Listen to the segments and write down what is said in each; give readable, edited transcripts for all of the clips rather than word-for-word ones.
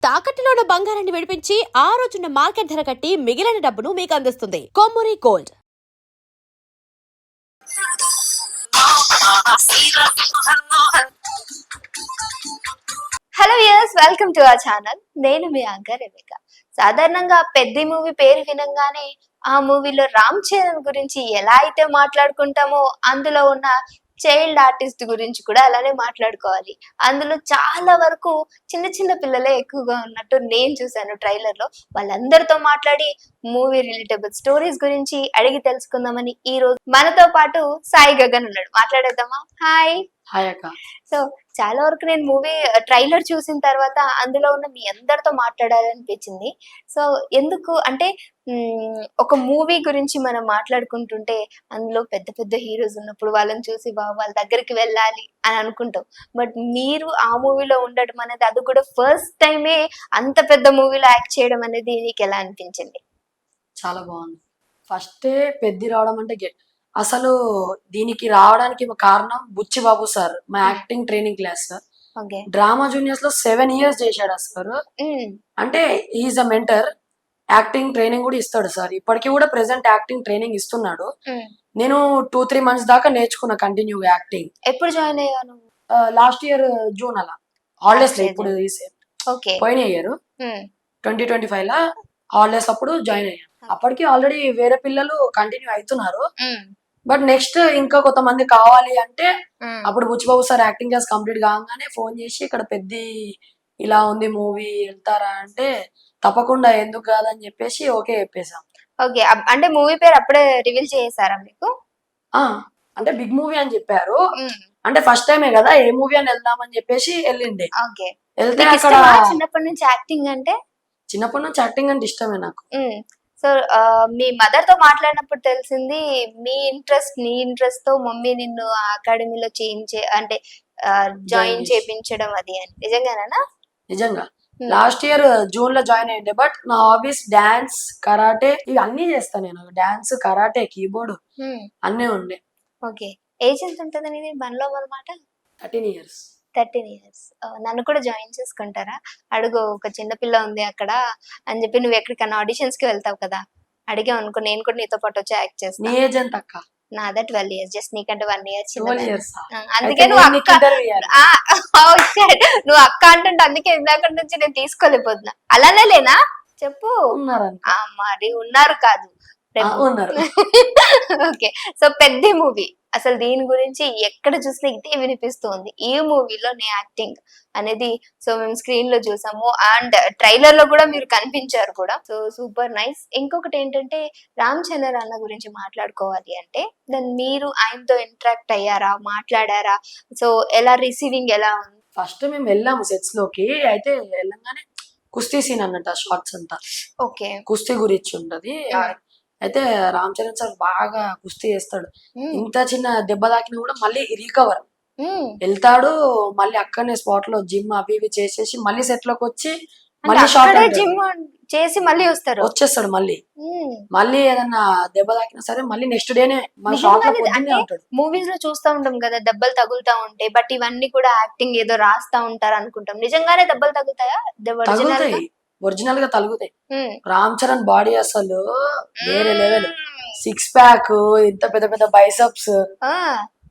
తాకట్టులో ఉన్న బంగారాన్ని విడిపించి ఆ రోజున్న మార్కెట్ ధర కట్టి మిగిలిన డబ్బును మీకు అందిస్తుంది Kommuri gold. Hello viewers, welcome to our channel. నేను మీ యాంకర్ రెబికా. సాధారణంగా పెద్ద మూవీ పేరు వినంగానే ఆ మూవీలో రామ్ చరణ్ గురించి ఎలా అయితే మాట్లాడుకుంటామో అందులో ఉన్న చైల్డ్ ఆర్టిస్ట్ గురించి కూడా అలానే మాట్లాడుకోవాలి. అందులో చాలా వరకు చిన్న చిన్న పిల్లలే ఎక్కువగా ఉన్నట్టు నేను చూశాను ట్రైలర్ లో. వాళ్ళందరితో మాట్లాడి మూవీ రిలేటబుల్ స్టోరీస్ గురించి అడిగి తెలుసుకుందామని ఈ రోజు మనతో పాటు సాయి గగన్ ఉన్నాడు. మాట్లాడేద్దామా? హాయ్. హాయ్ అక్క. సో చాలా వరకు నేను మూవీ ట్రైలర్ చూసిన తర్వాత అందులో ఉన్న మీ అందరితో మాట్లాడాలనిపించింది. సో ఎందుకు అంటే ఒక మూవీ గురించి మనం మాట్లాడుకుంటుంటే అందులో పెద్ద పెద్ద హీరోస్ ఉన్నప్పుడు వాళ్ళని చూసి వాళ్ళ దగ్గరికి వెళ్ళాలి అని అనుకుంటాం. బట్ మీరు ఆ మూవీలో ఉండడం అనేది, అది కూడా ఫస్ట్ టైమే అంత పెద్ద మూవీలో యాక్ట్ చేయడం అనేది నీకు ఎలా అనిపించింది? చాలా బాగుంది. ఫస్టే పెద్ది రావడం అంటే అసలు దీనికి రావడానికి కారణం బుచ్చిబాబు సార్, మా acting training class sir. Drama juniors లో 7 years చేశాడు సార్. అంటే is a mentor, acting training కూడా ఇస్తాడు సార్. ఇప్పటికీ కూడా ప్రెసెంట్ యాక్టింగ్ ట్రైనింగ్ ఇస్తున్నాడు. నేను 2-3 months దాకా నేర్చుకున్నా కంటిన్యూ యాక్టింగ్. ఎప్పుడు జాయిన్ అయ్యాను? లాస్ట్ ఇయర్ జూన్ అలా హాలిడేస్ లో. ఇప్పుడు పోయిన ఇయర్ 2025 లా హాలిడేస్ అప్పుడు జాయిన్ అయ్యాను. అప్పటికి ఆల్రెడీ వేరే పిల్లలు కంటిన్యూ అవుతున్నారు. బట్ నెక్స్ట్ ఇంకా కొంతమంది కావాలి అంటే అప్పుడు Buchibabu sir acting class complete కాగానే ఫోన్ చేసి ఇక్కడ పెద్ద ఇలా ఉంది మూవీ వెళ్తారా అంటే తప్పకుండా ఎందుకు కాదని చెప్పేసి ఓకే చెప్పేసాం. ఓకే, అంటే మూవీ పేరు అప్పుడే రివీల్ చేసారా మీకు? అంటే బిగ్ మూవీ అని చెప్పారు. అంటే ఫస్ట్ టైమే కదా, ఏ మూవీ అని వెళ్దామని చెప్పేసి వెళ్ళిండే. వెళ్తే అక్కడ చిన్నప్పటి నుంచి యాక్టింగ్ అంటే చిన్నప్పటి నుంచి యాక్టింగ్ అంటే ఇష్టమే నాకు. సో మీ మదర్ తో మాట్లాడినప్పుడు తెలిసింది నీ ఇంట్రెస్ట్ తో మమ్మీ నిన్ను అకాడమీలో అంటే జాయిన్ చేయించడం అది అని. నిజంగానా? నిజంగా. లాస్ట్ ఇయర్ జూన్ లో జాయిన్ అయ్యిండే. బట్ నా హాబీస్ డాన్స్, కరాటే ఇవి అన్ని చేస్తాను నేను. డాన్స్, కరాటే, కీబోర్డ్ అన్నీ ఉండే. ఓకే, ఏజ్ ఎంత ఉంటుంది అనేది మనలో అన్నమాట? 13 years. 13 years. నన్ను కూడా జాయిన్ చేసుకుంటారా? అడుగు, ఒక చిన్న పిల్ల ఉంది అక్కడ అని చెప్పి. నువ్వు ఎక్కడికన్నా ఆడిషన్స్ కి వెళ్తావు కదా, అడిగావు అనుకో, నేను కూడా నీతో పాటు వచ్చి యాక్ట్ చేస్తాను. నీ ఏజ్ ఎంత అక్క? నాదా 12 years. జస్ట్ నీకంటే 1 year చిన్న. అందుకే నువ్వు అక్క అంటుంటే అందుకే ఇందాక నుంచి నేను తీసుకోలేకపోతున్నా. అలానే లేనా? చెప్పు. మరి ఉన్నారు కాదు. ఓకే, సో పెద్ద మూవీ అసలు దీని గురించి ఎక్కడ చూసినా ఇదే వినిపిస్తుంది. ఈ మూవీలో నీ యాక్టింగ్ అనేది సో మేము స్క్రీన్ లో చూసాము, అండ్ ట్రైలర్ లో కూడా మీరు కనిపించారు కూడా. So super nice. ఇంకొకటి ఏంటంటే రామ్ చరణ్ అన్న గురించి మాట్లాడుకోవాలి అంటే దాన్ని మీరు ఆయనతో ఇంటరాక్ట్ అయ్యారా, మాట్లాడారా? సో ఎలా రిసీవింగ్ ఎలా ఉంది? ఫస్ట్ మేము వెళ్ళాము సెట్స్ లోకి. అయితే వెళ్ళంగానే కుస్తీ సీన్ అన్నట్టు షార్ట్స్ అంతా. ఓకే, కుస్తీ గురించి ఉంటది. అయితే రామ్ చరణ్ సార్ బాగా కుస్తీ చేస్తాడు. ఇంత చిన్న దెబ్బ తాకినా కూడా మళ్ళీ రికవర్ వెళ్తాడు. మళ్ళీ అక్కడనే స్పాట్ లో జిమ్ అవి ఇవి చేసేసి మళ్ళీ సెట్ లోకి వచ్చి మళ్ళీ షార్ట్ జిమ్ చేసి మళ్ళీ వచ్చేస్తాడు. మళ్ళీ ఏదన్నా దెబ్బ తాకినా సరే మళ్ళీ నెక్స్ట్ డేనే మన షాప్ లో పొద్దున్నే ఉంటాడు. మూవీస్ లో చూస్తా ఉంటాం కదా దెబ్బలు తగులుతా ఉంటాయి, బట్ ఇవన్నీ కూడా యాక్టింగ్ ఏదో రాస్తా ఉంటారు అనుకుంటాం. నిజంగానే దెబ్బలు తగులుతాయా? తగులుతాయి, ఒరిజినల్ గా తగులుతాయి. రామ్ చరణ్ బాడీ అసలు వేరే లెవెల్. 6 pack, ఇంత పెద్ద పెద్ద బైసెప్స్,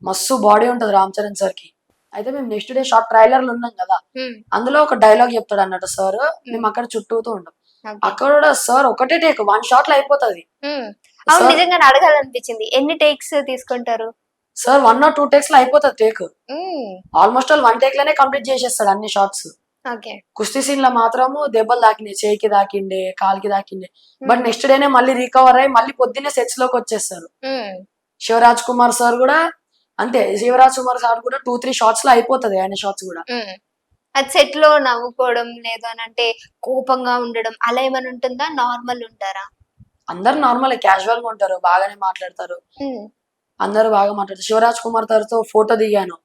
మస్తు బాడీ ఉంటది రామ్ చరణ్ సార్ కి. అయితే మేము నెక్స్ట్ డే షార్ట్ ట్రైలర్ లో ఉన్నాం కదా, అందులో ఒక డైలాగ్ చెప్తాడు అన్నట్టు సార్. మేము అక్కడ చుట్టూతూ ఉంటాం. అక్కడ కూడా సార్ ఒకటే టేక్ 1 shot లో అయిపోతుంది. నిజంగా అడగాలనిపించింది, ఎన్ని టేక్స్ తీసుకుంటారు సార్? 1 or 2 takes లో అయిపోతుంది టేక్. ఆల్మోస్ట్ ఆల్ 1 take లోనే కంప్లీట్ చేసేస్తాడు అన్ని షార్ట్స్. కుస్తీ సీన్ లో మాత్రము దెబ్బలు తాకిండే, చేయికి తాకిండే, కాలికి తాకిండే. బట్ నెక్స్ట్ డేనే మళ్ళీ రికవర్ అయ్యి మళ్ళీ పొద్దున్నే సెట్స్ లోకి వచ్చేస్తారు. శివరాజ్ కుమార్ సార్ కూడా అంతే. శివరాజ్ కుమార్ సార్ కూడా 2-3 shots లో అయిపోతుంది ఆయన షార్ట్స్ కూడా. అది సెట్ లో నవ్వుకోవడం లేదు అని అంటే కోపంగా ఉండడం అలా ఏమైనా ఉంటుందా? నార్మల్ ఉంటారా? అందరు నార్మల్ క్యాజువల్ గా ఉంటారు, బాగానే మాట్లాడతారు. అందరు బాగా మాట్లాడతారు. శివరాజ్ కుమార్ సార్తో ఫోటో దిగాను.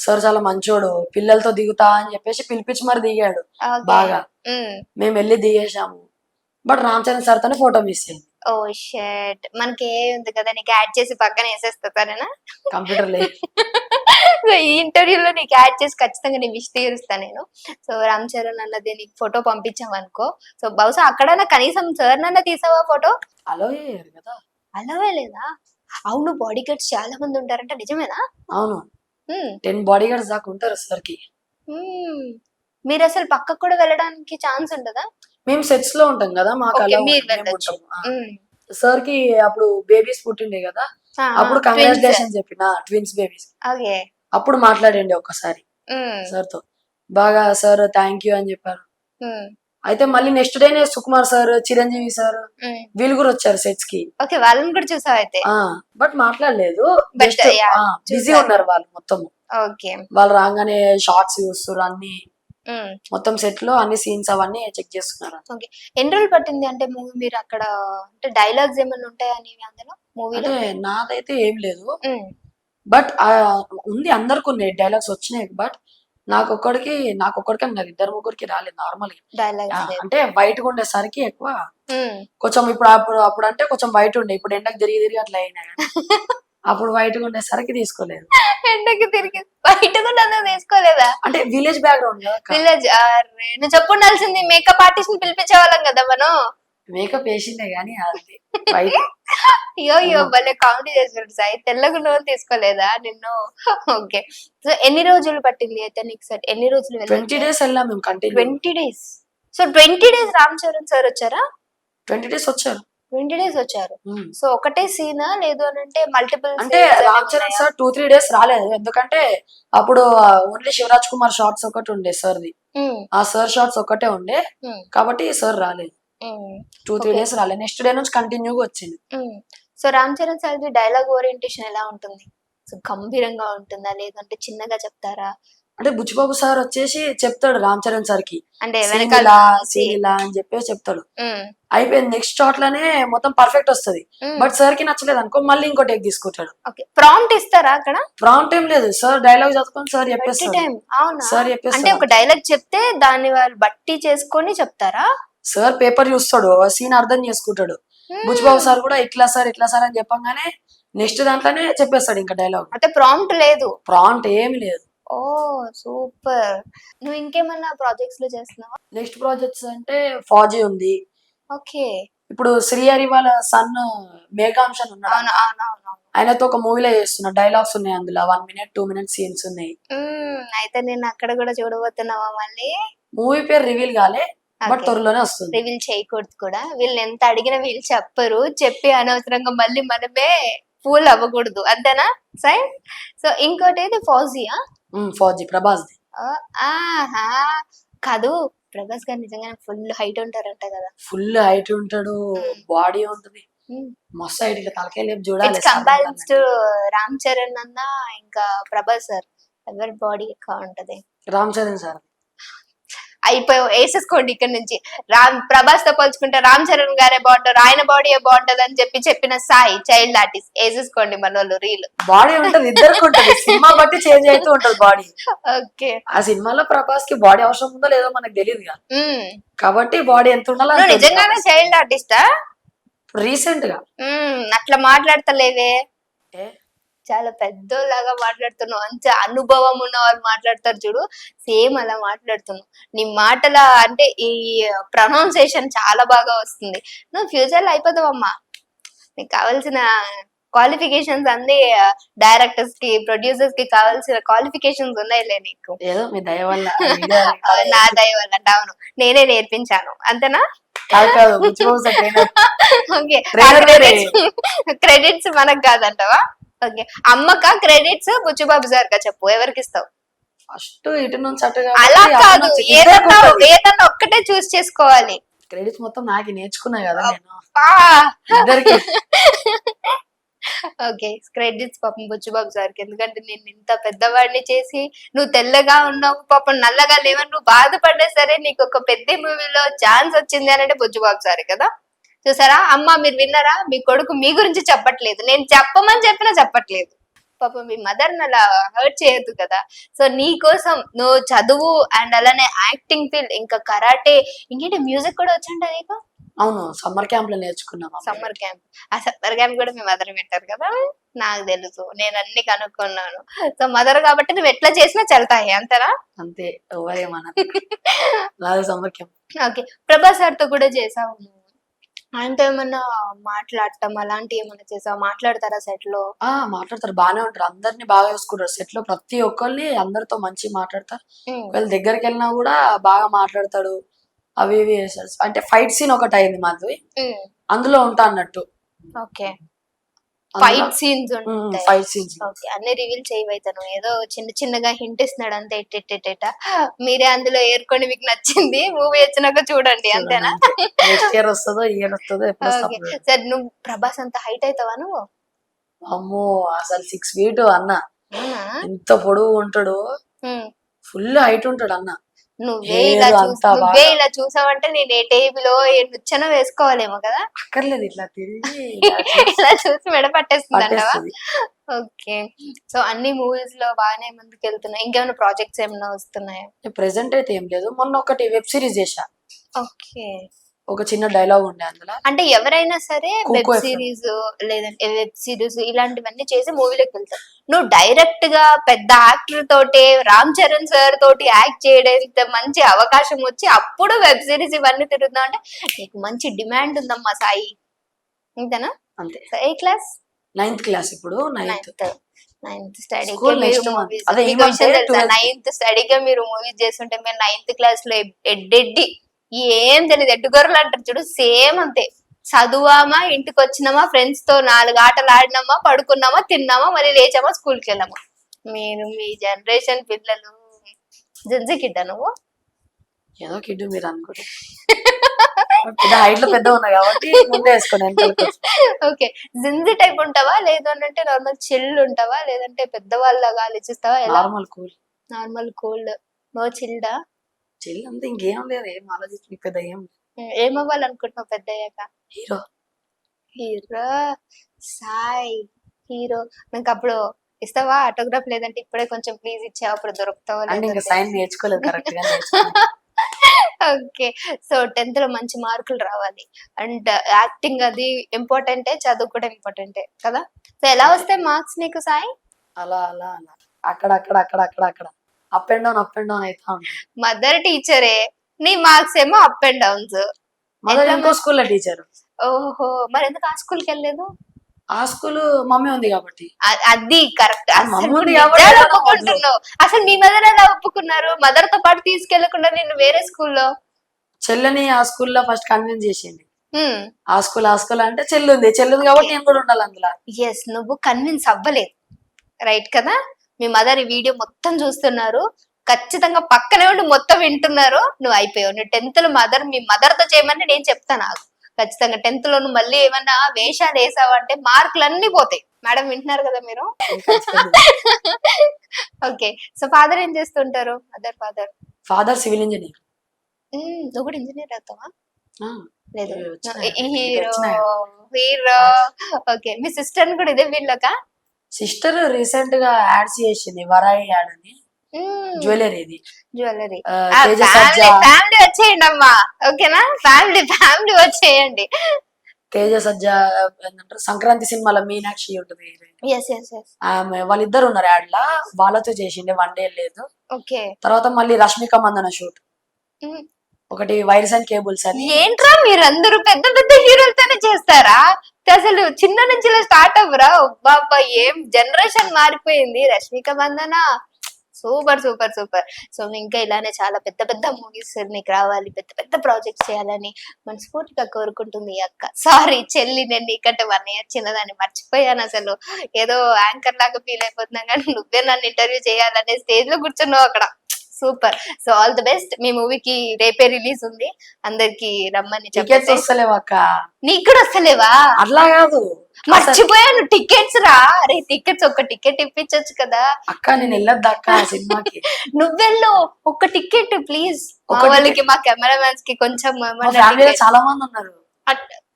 సార్ చాలా మంచోడు, పిల్లలతో దిగుతా అని చెప్పేసి పిలిపించి మరి దిగాడు బాగా. మేము వెళ్ళి దిగేసాము. బట్ రామ్ చరణ్ సార్ తోనే ఫోటో మిస్ అయింది. ఓ షట్, మనకి ఏ ఉంది కదా, నీకు యాడ్ చేసి పక్కన వేసేస్తా సరేనా? కంప్యూటర్ లేదు. సో ఈ ఇంటర్వ్యూలో నీకు యాడ్ చేసి ఖచ్చితంగా నీ విష్ తీరుస్తా నేను. సో రామ్ చరణ్ అన్నది నీకు ఫోటో పంపించామనుకో, సో బహుశా అక్కడన్నా కనీసం సార్ నన్న తీసావా ఫోటో? అలో అయ్యారు కదా. అలాగే లేదా? అవును, బాడీ గార్డ్స్ చాలా మంది ఉంటారంట, నిజమేనా? అవును, 10 బాడీ గార్డ్స్ దాకా ఉంటారు సార్ కి. మీరు అసలు పక్కకు కూడా వెళ్ళడానికి ఛాన్స్ ఉంటదా? మేము సెట్స్ లో ఉంటాం కదా, మాకు Okay, అలా మీరు వెళ్ళొచ్చు. సార్ కి అప్పుడు బేబీస్ పుట్టిండే కదా, అప్పుడు కంగ్రాచులేషన్ చెప్పిన ట్విన్స్ బేబీస్. ఓకే. అప్పుడు మాట్లాడండి ఒక్కసారి సార్ తో, బాగా సార్ థ్యాంక్ యూ అని చెప్పారు. అయితే మళ్ళీ నెక్స్ట్ డేనే సుకుమార్ సార్, చిరంజీవి సార్ వీళ్ళు కూడా వచ్చారు సెట్స్ కి. ఓకే, వాళ్ళని కూడా చూసావు అయితే? బట్ మాట్లాడలేదు, But, yeah, బిజీ ఉన్నారు వాళ్ళు మొత్తం. ఓకే. వాళ్ళు రాగానే షార్ట్స్ చూస్తారు, అన్ని మొత్తం సెట్ లో అన్ని సీన్స్ అవన్నీ చెక్ చేస్తున్నారు. ఓకే. ఎన్ని రోజులు పట్టింది అంటే మూవీ మీరు అక్కడ, అంటే డైలాగ్స్ ఏమైనా ఉంటాయా నీవి అందులో మూవీలో? అంటే నాదైతే ఏం లేదు, బట్ ఉంది, అందరికి ఉన్నాయి డైలాగ్స్ వచ్చినాయి. బట్ నాకు ఒక్కడికి నాకు ఇద్దరు ముగ్గురికి రాలేదు నార్మల్ గా. డైలాగ్స్ అంటే వైట్ గా ఉండేసరికి ఎక్కువ కొంచెం అప్పుడు అంటే కొంచెం వైట్ ఉండే, ఇప్పుడు ఎండకు తిరిగి అట్లా అయినా అప్పుడు వైట్ గా ఉండేసరికి తీసుకోలేదు. ఎండకి తిరిగి బయట కూడా తీసుకోలేదా? అంటే విలేజ్ బ్యాక్గ్రౌండ్ కదా. విలేజ్ నువ్వు చెప్పుండాల్సింది, మేకప్ ఆర్టిస్ట్ ని పిలిపించే వాళ్ళం కదా మనం. మేకప్ వేసిందే గానీ అది వైట్. అయ్యో భలే కామెడీ చేసాడు సాయి. తెల్లగా నువ్వు తీసుకోలేదా నిన్ను? ఓకే. సో ఎన్ని రోజులు పట్టింది అయితే నీకు సెట్? ఎన్ని రోజులు? 20 days వెళ్ళాం మేము continue. 20 days. So 20 days Ram Charan sir వచ్చారా? 20 days వచ్చారు. 20 days వచ్చారు. సో ఒకటే సీనా లేదు అని అంటే మల్టిపుల్? అంటే రామ్ చరణ్ సార్ 2-3 days రాలేదు, ఎందుకంటే అప్పుడు ఓన్లీ శివరాజ్ కుమార్ షార్ట్స్ ఒకటి ఉండే సార్ది, ఆ సార్ షార్ట్స్ ఒకటే ఉండే కాబట్టి సార్ రాలేదు. 2-3 days రాలేదు, నెక్స్ట్ డే నుంచి కంటిన్యూగా వచ్చింది. So Ram Charan sir dialogue orientation ఎలా ఉంటుంది? సో గంభీరంగా ఉంటుందా లేదంటే చిన్నగా చెప్తారా? అంటే బుచ్చిబాబు సార్ వచ్చేసి చెప్తాడు రామ్ చరణ్ సార్ కి, అంటే సీనిలా అని చెప్పేసి చెప్తాడు. అయిపోయింది, నెక్స్ట్ షాట్ లోనే మొత్తం పర్ఫెక్ట్ వస్తది. బట్ సార్ కి నచ్చలేదు అనుకో, మళ్ళీ ఇంకో టేక్ తీసుకుంటాడు. ప్రాంప్ట్ ఇస్తారా అక్కడ? ప్రాంప్ట్ ఏం లేదు, సార్ డైలాగ్ చదువుకొని సార్ చెప్పేస్తాడు. సార్ చెప్పేస్తాడు. అంటే ఒక డైలాగ్ చెప్తే దాన్ని వాళ్ళు బట్టి చేసుకొని చెప్తారా? సార్ పేపర్ చూస్తాడు, సీన్ అర్థం చేసుకుంటాడు. బుచ్చిబాబు సార్ కూడా ఇట్లా సార్ అని చెప్పగానే నెక్స్ట్ దాంట్లోనే చెప్పేస్తాడు ఇంకా డైలాగ్. అంటే ప్రాంప్ట్ లేదు? ప్రాంప్ట్ ఏమి లేదు. ఓ సూపర్. నువ్వు ఇంకేమన్నా ప్రాజెక్ట్స్ లో చేస్తున్నావా? నెక్స్ట్ ప్రాజెక్ట్స్ అంటే ఫాజీ ఉంది. ఓకే. ఇప్పుడు శ్రీహరి వాళ్ళ సన్ మేఘాంశన్ ఉన్నాడు, ఆయనతో ఒక మూవీలో చేస్తున్నా, డైలాగ్స్ ఉన్నాయి అందులో, 1 minute 2 minute సీన్స్ ఉన్నాయి. అయితే నేను అక్కడ కూడా చూడబోతున్నావా మళ్ళీ? మూవీ పేరు రివీల్ కాలే, బట్ త్వరలోనే వస్తుంది. రివీల్ చేయకూడదు కూడా, వీళ్ళు ఎంత అడిగినా వీళ్ళు చెప్పరు, చెప్పి అనవసరంగా మళ్ళీ మనమే ఫూల్ అవ్వకూడదు, అంతేనా సార్? సో ఇంకోటి ఏది ఫౌజియా? ఫౌజీ ప్రభాస్ ది. కాదు, ప్రభాస్ గారు నిజంగానే ఫుల్ హైట్ ఉంటారంట కదా? ఫుల్ హైట్ ఉంటాడు, బాడీ ఉంటది మస్తు హైట్, ఇట్లా తలకాయ లేపు చూడాలి. కంపారిజన్ టు రామ్ చరణ్ అన్న ఇంకా ప్రభాస్ సార్, ఎవరి బాడీ ఎక్కువ ఉంటది? రామ్ చరణ్ సార్. అయిపోయి వేసేసుకోండి ఇక్కడ నుంచి. ప్రభాస్ తో పోల్చుకుంటే రామ్ చరణ్ గారే బాగుంటారు, ఆయన బాడీ బాగుంటది అని చెప్పిన సాయి చైల్డ్ ఆర్టిస్ట్ వేసేసుకోండి మన వాళ్ళు రీల్. బాడీ ఉంటది, ఇద్దరికి ఉంటది, సినిమా బట్టి చేంజ్ అవుతూ ఉంటది బాడీ. ఓకే. ఆ సినిమాలో ప్రభాస్ కి బాడీ అవసరం ఉందో లేదో మనకు తెలియదు కదా, కాబట్టి బాడీ ఎంత ఉండాలో. నిజంగానే చైల్డ్ ఆర్టిస్టా? రీసెంట్ గా అట్లా మాట్లాడతలేవే, చాలా పెద్దలాగా మాట్లాడుతున్నావు, అంతే అనుభవం ఉన్న వాళ్ళు మాట్లాడతారు చూడు, సేమ్ అలా మాట్లాడుతున్నావు. నీ మాటల అంటే ఈ ప్రొనౌన్సియేషన్ చాలా బాగా వస్తుంది. నువ్వు ఫ్యూచర్ లో అయిపోతావమ్మా, నీకు కావాల్సిన క్వాలిఫికేషన్స్ అన్ని డైరెక్టర్స్ కి ప్రొడ్యూసర్స్ కి కావాల్సిన క్వాలిఫికేషన్స్ ఉన్నాయిలే నీకు. ఏదో మీ దయ వల్ల. నా దయ వల్ల అంటే అవును, నేనే నేర్పించాను అంతేనా? క్రెడిట్స్ మనకు కాదంటావా? ఓకే. అమ్మకా క్రెడిట్స్ బుచ్చిబాబు సార్ కా? చెప్పు, ఎవరికి ఇస్తావు ఫస్ట్? ఇటు నుంచి అటు అలా కాదు, ఏదన్నా ఒక్కటే చూస్ చేసుకోవాలి. క్రెడిట్స్ మొత్తం నాకు నేర్చుకున్నా కదా నేను. ఓకే, క్రెడిట్స్ పాపం బుచ్చిబాబు సార్కి, ఎందుకంటే నేను ఇంత పెద్దవాడిని చేసి నువ్వు తెల్లగా ఉన్నావు, పాపం నల్లగా లేవని నువ్వు బాధపడ్డా సరే నీకు ఒక పెద్ద మూవీలో ఛాన్స్ వచ్చింది అని అంటే బుచ్చిబాబు సార్ కదా. చూసారా అమ్మ, మీరు విన్నారా? మీ కొడుకు మీ గురించి చెప్పట్లేదు, నేను చెప్పమని చెప్పినా చెప్పట్లేదు. పాపం మీ మదర్ అలా హర్ట్ చేయొద్దు కదా. సో నీ కోసం నువ్వు చదువు అండ్ అలానే యాక్టింగ్ ఫీల్డ్, ఇంకా కరాటే, ఇంకేంటి మ్యూజిక్ కూడా వచ్చంట నీకు? అవును, సమ్మర్ క్యాంప్ లో నేర్చుకున్నాం. సమ్మర్ క్యాంప్, ఆ సమ్మర్ క్యాంప్ కూడా మీ మదర్ పెట్టారు కదా. నాకు తెలుసు, నేను అన్ని కనుక్కున్నాను. సో మదర్ కాబట్టి నువ్వు ఎట్లా చేసినా చల్తాయి అంతేనా? అంతే, ఎవరేమన్నా నాది summer camp. Okay, Prabhas sir తో కూడా చేసావు నువ్వు, ఆయనతో ఏమన్నా మాట్లాడటం అలాంటివి ఏమన్నా చేసావు? మాట్లాడతారా సెట్ లో? మాట్లాడతారు, బాగానే ఉంటారు, అందరిని బాగా చూసుకుంటారు. సెట్ లో ప్రతి ఒక్కరిని అందరితో మంచి మాట్లాడతారు. ఒకవేళ దగ్గరికి వెళ్ళినా కూడా బాగా మాట్లాడతాడు. అవి ఇవి అంటే ఫైట్ సీన్ ఒకటి అయింది మాది, అందులో ఉంటా అన్నట్టు. ఓకే, ఫైట్ సీన్స్ ఉంటాయి. ఫైట్ సీన్స్ ఓకే, అన్ని రివీల్ చేయవైతాను, ఏదో చిన్న చిన్నగా హింట్ ఇస్తున్నాడు అంతే. ఎట్టెట్టేట మీరే అందులో ఏర్కొని మీకు నచ్చింది, మూవీ వచ్చినాక చూడండి అంతేనా? నెక్స్ట్ ఇయర్ వస్తుందో ఇయర్ వస్తుందో ఎప్పుడు. సరే, నువ్వు ప్రభాస్ అంత హైట్ అవుతావా నువ్వు? అమ్మో, అసలు 6 feet అన్న, ఎంత పొడుగు ఉంటాడు, ఫుల్ హైట్ ఉంటాడు అన్న. నువ్వే ఇలా చూసావంటే నేను ఏ టేబుల్ ఏ నుచ్చనో వేసుకోవాలేమో కదా. అక్కర్లేదు, ఇట్లా తిరిగి ఇలా చూసి మెడ పట్టేస్తుంది. ఓకే, సో అన్ని మూవీస్ లో బాగానే ముందుకు వెళ్తున్నాయి. ఇంకేమైనా ప్రాజెక్ట్స్ ఏమైనా వస్తున్నాయా? ప్రెసెంట్ అయితే ఏం లేదు. మొన్న ఒకటి వెబ్ సిరీస్ చేశా. ఓకే, ఒక చిన్న డైలాగ్ ఉండే అందులో. అంటే ఎవరైనా సరే వెబ్ సిరీస్ లేదంటే వెబ్ సిరీస్ ఇలాంటివన్నీ చేసి మూవీలోకి వెళ్తారు. నువ్వు డైరెక్ట్ గా పెద్ద యాక్టర్ తోటి, రామ్ చరణ్ సార్ తోటి యాక్ట్ చేయడానికి మంచి అవకాశం వచ్చి అప్పుడు వెబ్ సిరీస్ ఇవన్నీ తిరుగుతున్నావు అంటే నీకు మంచి డిమాండ్ ఉందమ్మా సాయి, అంతేనా? అంతే. ఏ క్లాస్? 9th క్లాస్ ఇప్పుడు. 9th స్టడీగా మీరు మూవీస్ చేస్తుంటే మేము 9th క్లాస్ లో ఎడ్డెడ్డి ఏం తెలియదు, ఎడ్డుగొర్రలు అంటారు చూడు, సేమ్ అంతే. చదువామా, ఇంటికి వచ్చినామా, ఫ్రెండ్స్ తో 4 ఆటలు ఆడినామా, పడుకున్నామా, తిన్నామా, మళ్ళీ లేచామా, స్కూల్కి వెళ్ళామా. మీరు మీ జనరేషన్ పిల్లలు. జెన్జీ కిడ్డా నువ్వు? ఏదో కిడ్ మీరు అనుకుంటే హైట్ లో పెద్ద ఉన్నా కాబట్టి ముందే వేసుకోండి. ఓకే, జింజీ టైప్ ఉంటావా, లేదు అంటే నార్మల్ చిల్ ఉంటావా, లేదంటే పెద్దవాళ్ళగా ఆలోచిస్తావా? నార్మల్ కూల్, నో చిల్డా? చిల్ అంతే, ఇంకేం లేదు. ఏం ఆలోచించి పెద్ద ఏమవ్వాలనుకుంటున్నావు పెద్ద అయ్యాక? హీరో. సాయి హీరో. నాకు అప్పుడు ఇస్తావా ఆటోగ్రాఫ్, లేదంటే ఇప్పుడే కొంచెం ప్లీజ్ ఇచ్చావా, అప్పుడు దొరుకుతావా? ఇంకా సైన్ నేర్చుకోలేదు కరెక్ట్ గా. ఓకే, సో 10th లో మంచి మార్కులు రావాలి అండ్ యాక్టింగ్ అది ఇంపార్టెంటే, చదువు కూడా ఇంపార్టెంటే కదా. సో ఎలా వస్తాయి మార్క్స్ నీకు సాయి? అలా అలా అలా అక్కడ అప్ అండ్ డౌన్ అవుతా ఉంటాయి. మదర్ టీచరే, నీ మార్క్స్ ఏమో అప్ అండ్ డౌన్స్. మదర్ ఇంకో స్కూల్లో టీచర్. ఓహో, మరి ఎందుకు ఆ స్కూల్కి వెళ్ళలేదు? ఆ స్కూల్ మమ్మీ ఉంది కాబట్టి. అది కరెక్ట్. ఒప్పుకుంటున్నావు. అసలు మీ మదర్ ఎలా ఒప్పుకున్నారు? మదర్ తో పాటు తీసుకెళ్లకుండా నేను వేరే స్కూల్లో? చెల్లని ఆ స్కూల్లో ఫస్ట్ కన్విన్స్ చేసింది. ఆ స్కూల్ అంటే చెల్లుంది కాబట్టి నేను కూడా ఉండాలి అందులో. ఎస్, నువ్వు కన్విన్స్ అవ్వలేదు, రైట్ కదా. మీ మదర్ ఈ వీడియో మొత్తం చూస్తున్నారు, ఖచ్చితంగా పక్కనే ఉండి మొత్తం వింటున్నారు. నువ్వు అయిపోయావు. నువ్వు 10th లో మీ మదర్ తో చేయమని నేను చెప్తాను. ఖచ్చితంగా 10th లో నువ్వు మళ్ళీ ఏమన్నా వేషాలు వేసావంటే మార్కులు అన్ని పోతాయి. మేడం వింటున్నారు కదా మీరు? ఓకే, సో ఫాదర్ ఏం చేస్తుంటారు? Father civil engineer. నువ్వు కూడా ఇంజనీర్ అవుతావా? లేదు, హీరో. ఓకే, మీ సిస్టర్ కూడా ఇదే వీళ్ళక? సిస్టర్ రీసెంట్ గా యాడ్స్ చేసింది, వరాయి యాడ్ అని, జ్యువెలరీ. ఫ్యామిలీ వచ్చేయండి అమ్మా, ఓకేనా? ఫ్యామిలీ వచ్చేయండి. తేజ సజ్జా ఏంటంటారు, సంక్రాంతి సినిమాలో మీనాక్షి ఉంటుంది, ఆమె వాళ్ళిద్దరు ఉన్నారు యాడ్ లా, వాళ్ళతో చేసిండే 1 day లేదు. ఓకే, తర్వాత మళ్ళీ రష్మిక మందన షూట్ ఒకటి, వైర్స్ అండ్ కేబుల్స్ అని. ఏంట్రా మీరందరూ పెద్ద పెద్ద హీరోలతోనే చేస్తారా? అసలు చిన్న నుంచి స్టార్ట్ అవ్వరా? బాబా, ఏం జనరేషన్ మారిపోయింది. రష్మిక మందన సూపర్. సో ఇంకా ఇలానే చాలా పెద్ద పెద్ద మూవీస్ నీకు రావాలి, పెద్ద పెద్ద ప్రాజెక్ట్స్ చేయాలని మనస్ఫూర్తిగా కోరుకుంటుంది ఈ అక్క. సారీ చెల్లి, నేను నీకంటే 1 year చిన్నదాన్ని, మర్చిపోయాను. అసలు ఏదో యాంకర్ లాగా ఫీల్ అయిపోతున్నా కానీ నువ్వే నన్ను ఇంటర్వ్యూ చేయాలనే స్టేజ్ లో కూర్చున్నావు అక్కడ. Super. So all the best. మీ మూవీకి రేపే రిలీజ్ ఉంది, అందరికి రమ్మని టికెట్స్ వస్తలేవక్క. నీకు కూడా వస్తలేవా? అట్లా కాదు, మర్చిపోయాను, టికెట్స్ రా. అరే టికెట్స్, ఒక టికెట్ ఇప్పించచ్చు కదా అక్క. నేను వెళ్ళొద్దా అక్క సినిమాకి? నువ్వెళ్ళు, ఒక టికెట్ ప్లీజ్. వాళ్ళకి, మా కెమెరామెన్స్ కి కొంచెం చాలా మంది ఉన్నారు.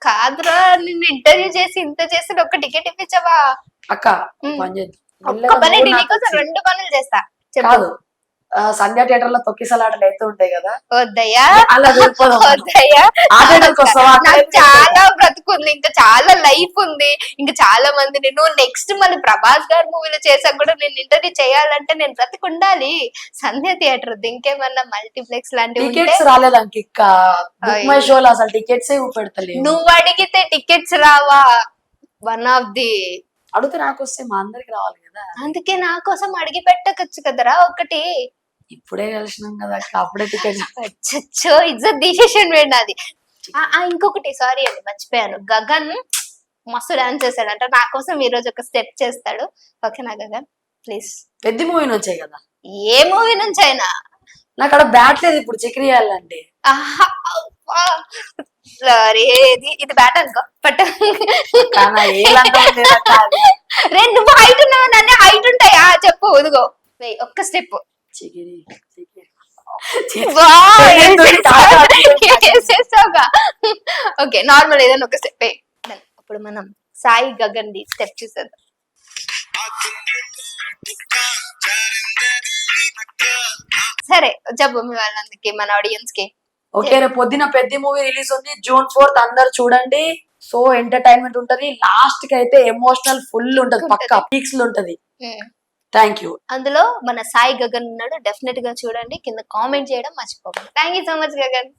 కాదురా, నిన్ను ఇంటర్వ్యూ చేసి ఇంత చేసి ఒక టికెట్ ఇప్పించవా అక్క? ఒక్క పని, నీకోసం 2 పనులు చేస్తా. కాదు, సంధ్య థియేటర్ లో తొక్కిసలాటలు అయితే ఉంటాయి కదా, వద్దయ్యా అలా వెళ్ళిపోదాం. వద్దయ్యా, ఆ థియేటర్కి వస్తావా? నాకు చాలా బ్రతుకుంది, ఇంకా చాలా లైఫ్ ఉంది, ఇంకా చాలా మంది. నేను నెక్స్ట్ మళ్ళీ ప్రభాస్ గారి మూవీలో చేసాక కూడా నేను ఇంటర్వ్యూ చేయాలంటే నేను బ్రతికి ఉండాలి. సంధ్య థియేటర్ వద్దు, ఇంకేమన్నా మల్టీప్లెక్స్ లాంటివి ఉంటే. టికెట్స్ రాలేదానికి ఇంకా బుక్ మై షోలో అసలు టికెట్స్ పెడతలేవు. నువ్వు అడిగితే టికెట్స్ రావా? వన్ ఆఫ్ ది అడిగితే నాకు వస్తే మా అందరికి రావాలి కదా. అందుకే నా కోసం అడిగి పెట్టకొచ్చు కదరా ఒకటి. ఇప్పుడే కలిసినాం కదా అక్క, అప్పుడే టికెట్. అచ్చచ్చో, ఇజ్జత్ తీసేసాను వేడి నాది. ఇంకొకటి సారీ అండి మర్చిపోయాను, గగన్ మస్తు డాన్స్ చేశాడంట, నా కోసం ఈ రోజు ఒక స్టెప్ చేస్తాడు. ఓకేనా గగన్ ప్లీజ్? పెద్ద మూవీ వచ్చాయి కదా. ఏ మూవీ నుంచి అయినా. నాకు అక్కడ బ్యాట్ లేదు ఇప్పుడు చక్రి చేయాలంటే. సారీ, ఇది బ్యాట్ అనుకో బట్ రే నువ్వు హైట్ ఉన్నావు, నన్ను హైట్ ఉంటాయా చెప్పు. ఇదిగో ఒక్క స్టెప్. ఓకే నార్మల్ ఏదైనా ఒక స్టెప్. అప్పుడు మనం సాయి గగన్ ది స్టెప్ చూసేద్దాం. సరే చెప్పు మీ వాళ్ళందరికి, మన ఆడియన్స్ కి. ఓకే, రేపు పొద్దున పెద్ద మూవీ రిలీజ్ ఉంది June 4th, అందరు చూడండి. సో ఎంటర్టైన్మెంట్ ఉంటది, లాస్ట్ కి అయితే ఎమోషనల్ ఫుల్ ఉంటది, పక్కా పీక్స్ లో ఉంటది. Thank you. అందులో మన సాయి గగన్ ఉన్నాడు, డెఫినెట్ గా చూడండి. కింద కామెంట్ చేయడం మర్చిపోకండి. Thank you so much Gagan.